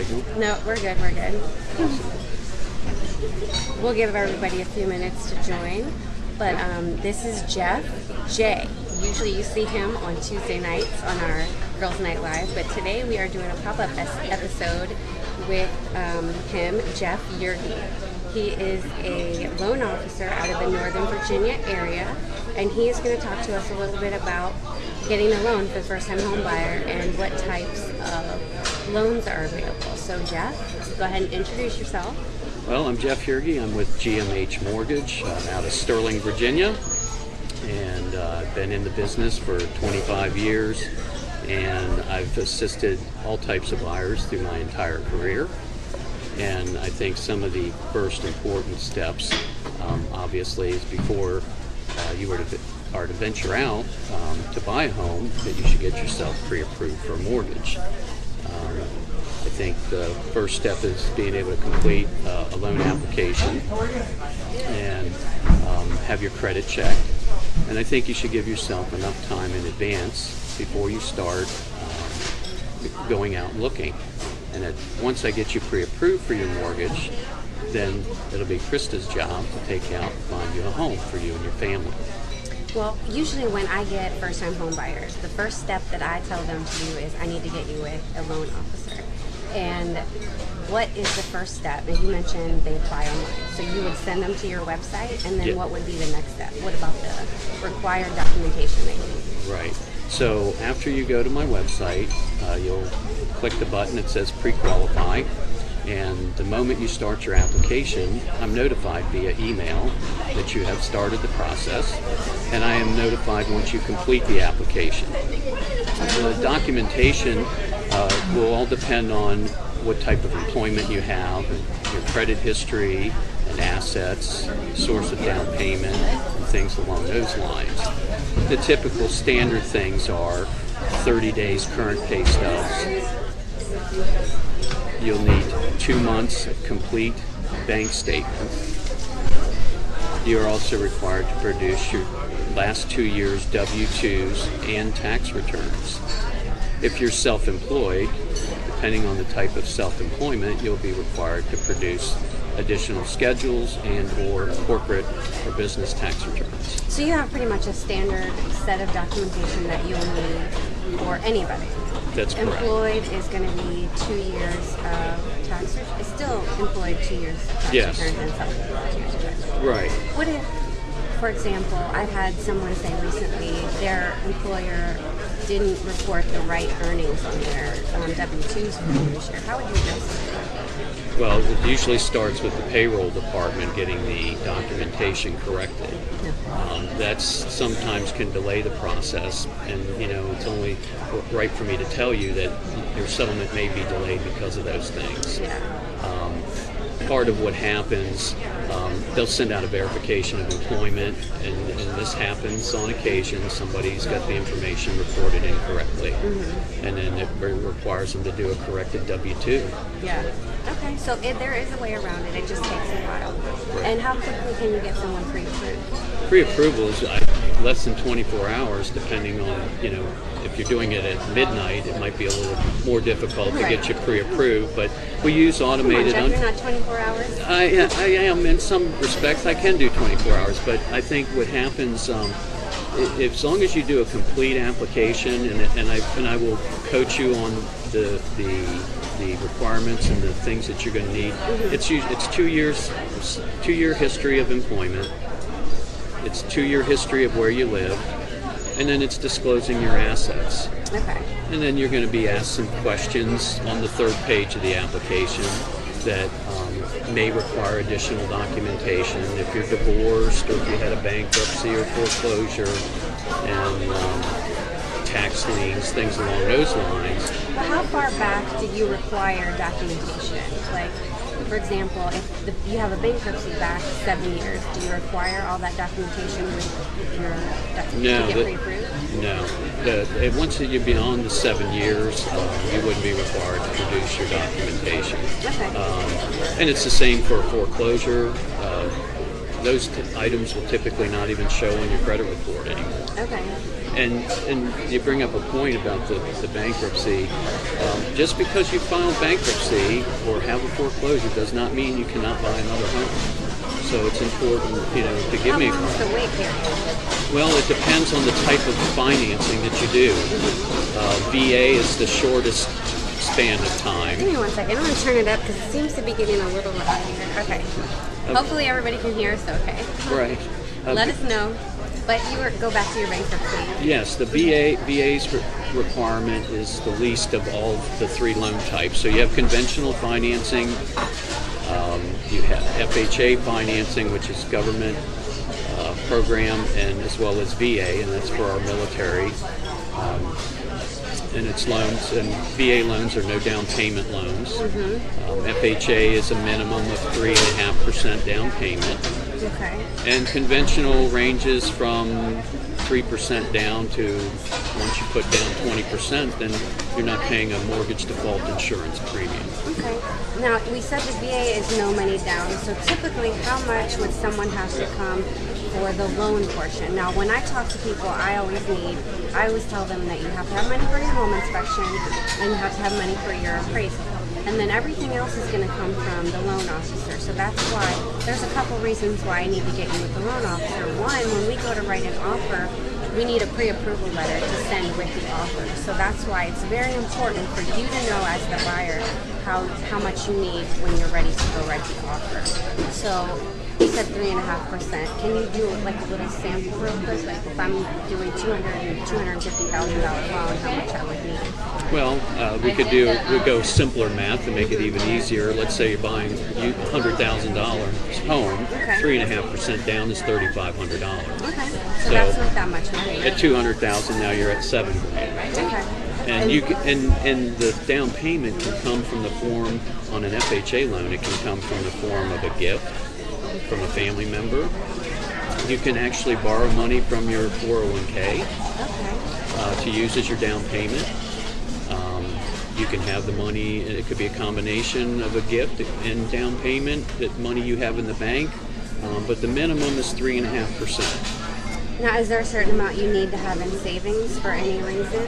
signal? No, we're good. We'll give everybody a few minutes to join. But this is Jeff J. Usually you see him on Tuesday nights on our Girls Night Live, but today we are doing a pop-up episode with him, Jeff Jerge. He is a loan officer out of the Northern Virginia area, and he is going to talk to us a little bit about getting a loan for the first-time home buyer and what types of loans are available. So Jeff, go ahead and introduce yourself. Well, I'm Jeff Jerge. I'm with GMH Mortgage out of Sterling, Virginia, and I've been in the business for 25 years, and I've assisted all types of buyers through my entire career. And I think some of the first important steps, obviously, is before you are to venture out to buy a home, that you should get yourself pre-approved for a mortgage. I think the first step is being able to complete a loan application and have your credit checked. And I think you should give yourself enough time in advance before you start going out and looking. And once I get you pre-approved for your mortgage, then it'll be Krista's job to take out and find you a home for you and your family. Well, usually when I get first-time home buyers, the first step that I tell them to do is I need to get you with a loan officer. And what is the first step? And you mentioned they apply online. So you would send them to your website, and then what would be the next step? What about the required documentation they need? Right. So after you go to my website, you'll click the button that says pre-qualify, and the moment you start your application, I'm notified via email that you have started the process, and I am notified once you complete the application. The documentation will all depend on what type of employment you have, and your credit history, and assets, source of down payment, and things along those lines. The typical standard things are 30 days current pay stubs. You'll need 2 months of complete bank statements. You're also required to produce your last 2 years W-2s and tax returns. If you're self-employed, depending on the type of self-employment, you'll be required to produce additional schedules and or corporate or business tax returns. So you have pretty much a standard set of documentation that you'll need for anybody. That's correct. Employed is going to be 2 years of tax returns. It's still employed 2 years of tax returns and self-employed 2 years of tax returns. Right. What if, for example, I've had someone say recently their employer didn't report the right earnings on their W-2s for the previous year? How would you address that? Well, it usually starts with the payroll department getting the documentation corrected. That sometimes can delay the process, and it's only right for me to tell you that your settlement may be delayed because of those things. Part of what happens, they'll send out a verification of employment, and this happens on occasion. Somebody's got the information reported incorrectly, and then it requires them to do a corrected W-2. Yeah. Okay, so there is a way around it. It just takes a while. Right. And how quickly can you get someone pre-approved? Pre-approval is less than 24 hours, depending on, if you're doing it at midnight, it might be a little more difficult to get you pre-approved, but we use automated... Come on, Jeff, you're not 24 hours? I am. In some respects, I can do 24 hours, but I think what happens, as long as you do a complete application, and I will coach you on the requirements and the things that you're going to need. It's 2 years, 2 year history of employment. It's 2 year history of where you live, and then it's disclosing your assets. Okay. And then you're going to be asked some questions on the third page of the application that may require additional documentation. If you're divorced, or if you had a bankruptcy or foreclosure, and tax liens, things along those lines. But how far back did you require documentation? Like, for example, if you have a bankruptcy back 7 years, do you require all that documentation with your to get pre-approved? No. Once you're beyond the 7 years, you wouldn't be required to produce your documentation. Okay. And it's the same for foreclosure. those items will typically not even show on your credit report anymore. Okay. And you bring up a point about the bankruptcy. Just because you filed bankruptcy or have a foreclosure does not mean you cannot buy another home. So it's important, to give me. How long is the wait period? Well, it depends on the type of financing that you do. VA is the shortest span of time. Give me 1 second. I'm going to turn it up because it seems to be getting a little loud here. Okay. Hopefully everybody can hear us okay. Right. Let us know. But go back to your bankruptcy. Yes, the VA's requirement is the least of all the 3 loan types. So you have conventional financing, you have FHA financing, which is government program, and as well as VA, and that's for our military. And its loans, and VA loans are no down payment loans. FHA is a minimum of 3.5% down payment. Okay. And conventional ranges from 3% down to, once you put down 20%, then you're not paying a mortgage default insurance premium. Okay. Now, we said the VA is no money down, so typically how much would someone have to come for the loan portion? Now, when I talk to people, I always tell them that you have to have money for your home inspection and you have to have money for your appraisal. And then everything else is going to come from the loan officer. So that's why there's a couple reasons why I need to get you with the loan officer. One, when we go to write an offer, we need a pre-approval letter to send with the offer. So that's why it's very important for you to know as the buyer how much you need when you're ready to go write the offer. So you said 3.5%. Can you do like a little sample real quick? Like if I'm doing $250,000 loan, how much I would need? Well, we'd go simpler math to make it even easier. Let's say you're buying $100,000 home. Okay. 3.5% down is $3,500. Okay. So that's not that much money. At $200,000 now you're at $7,000. Okay. And the down payment can come from the form on an FHA loan. It can come from the form of a gift from a family member. You can actually borrow money from your 401k to use as your down payment. You can have the money, and it could be a combination of a gift and down payment, that money you have in the bank, but the minimum is 3.5%. Now, is there a certain amount you need to have in savings for any reason?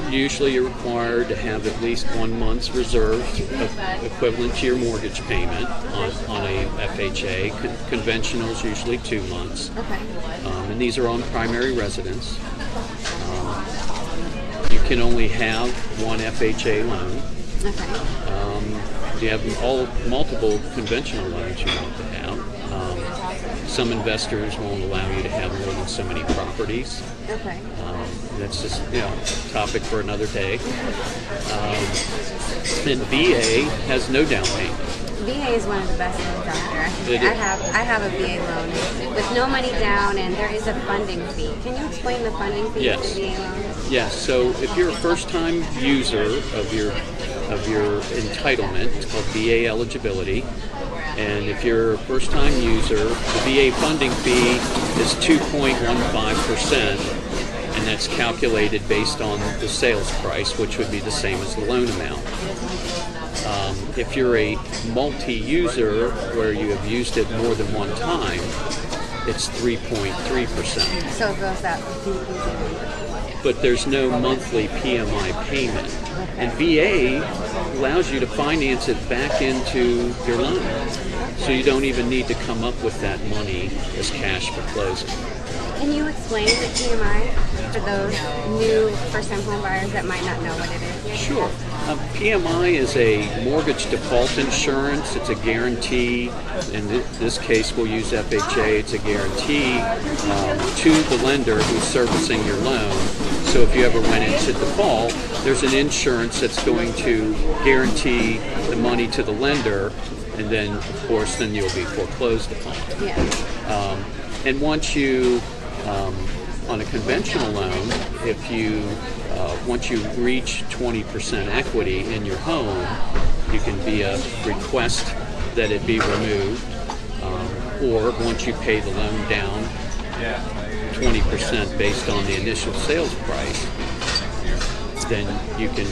Usually you're required to have at least 1 month's reserve equivalent to your mortgage payment on a FHA. Conventional is usually 2 months. Okay. And these are on primary residence. You can only have one FHA loan. Okay. You have multiple conventional loans you want to have. Some investors won't allow you to have more than so many properties. Okay. That's just a topic for another day. And VA has no down payment. VA is one of the best loans out there. I have a VA loan with no money down, and there is a funding fee. Can you explain the funding fee of the VA loan? Yes. So if you're a first-time user of your entitlement, it's called VA eligibility. And if you're a first-time user, the VA funding fee is 2.15%, and that's calculated based on the sales price, which would be the same as the loan amount. If you're a multi-user, where you have used it more than one time, it's 3.3%. So it goes up. But there's no monthly PMI payment. And VA allows you to finance it back into your loan. So you don't even need to come up with that money as cash for closing. Can you explain the PMI for those new first-time home buyers that might not know what it is? Sure. PMI is a mortgage default insurance. It's a guarantee. In this case, we'll use FHA. It's a guarantee to the lender who's servicing your loan. So if you ever went into default, there's an insurance that's going to guarantee the money to the lender, and then, of course, then you'll be foreclosed upon. Yeah. And once you, on a conventional loan, if you once you reach 20% equity in your home, you can via request that it be removed, or once you pay the loan down 20% based on the initial sales price, then you can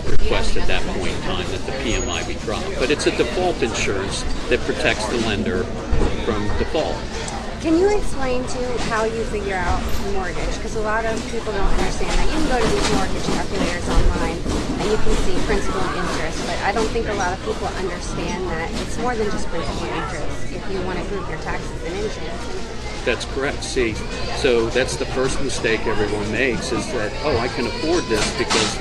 request at that point in time that the PMI be dropped. But it's a default insurance that protects the lender from default. Can you explain to how you figure out mortgage? Because a lot of people don't understand that. You can go to these mortgage calculators online and you can see principal and interest, but I don't think a lot of people understand that it's more than just principal and interest if you want to group your taxes and insurance. That's correct. See, so that's the first mistake everyone makes is that, oh, I can afford this because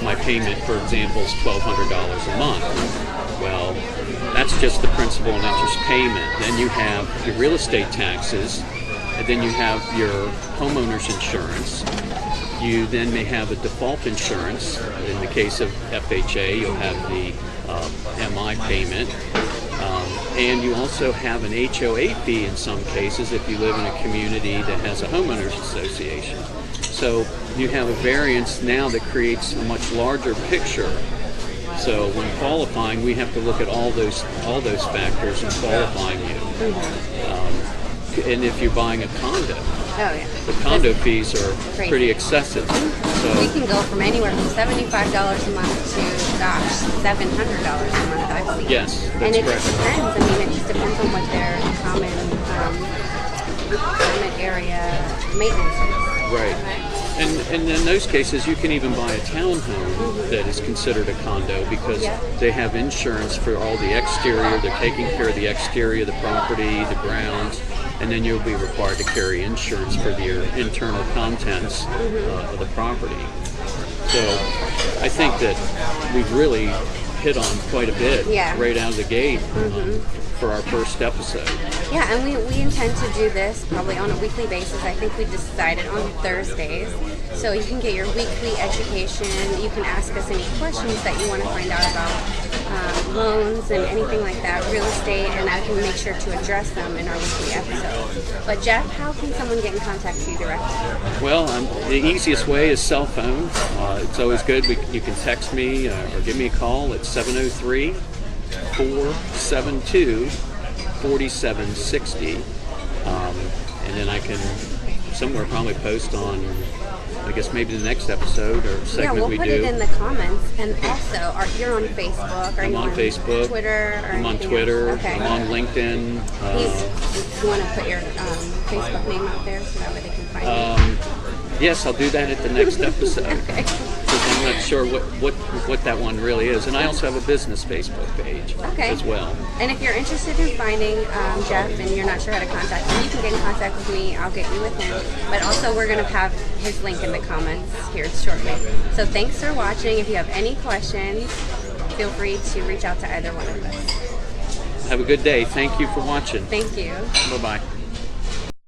my payment, for example, is $1,200 a month. Well, that's just the principal and interest payment. Then you have your real estate taxes, and then you have your homeowner's insurance. You then may have a default insurance. In the case of FHA, you'll have the MI payment. And you also have an HOA fee in some cases if you live in a community that has a homeowners association. So you have a variance now that creates a much larger picture. So when qualifying, we have to look at all those factors in qualifying you. And if you're buying a condo, the condo fees are pretty excessive. So we can go from anywhere from $75 a month to, gosh, $700 a month, I've seen. Yes, that's and it correct. just depends. I mean, it just depends on what their common area maintenance is. Right. And in those cases, you can even buy a townhome that is considered a condo because they have insurance for all the exterior. They're taking care of the exterior of the property, the grounds, and then you'll be required to carry insurance for your internal contents of the property. So I think that we've really hit on quite a bit right out of the gate for our first episode. Yeah, and we intend to do this probably on a weekly basis. I think we decided on Thursdays. So you can get your weekly education. You can ask us any questions that you want to find out about loans and anything like that, real estate, and I can make sure to address them in our weekly episodes. But Jeff, how can someone get in contact with you directly? Well, the easiest way is cell phone. It's always good. You can text me or give me a call at 703-472-4760. And then I can somewhere probably post on, I guess maybe the next episode or segment we do. Yeah, we'll put it in the comments. And also, you're on Facebook. I'm on Facebook. Twitter? I'm on Twitter. Okay. I'm on LinkedIn. You want to put your Facebook name out there so that way they can find you? Yes, I'll do that at the next episode. Okay. Because I'm not sure what that one really is. And I also have a business Facebook page as well. And if you're interested in finding Jeff and you're not sure how to contact him, you can get in contact with me. I'll get you with him. But also we're going to have his link in the comments here shortly. So thanks for watching. If you have any questions, feel free to reach out to either one of us. Have a good day. Thank you for watching. Thank you. Bye-bye.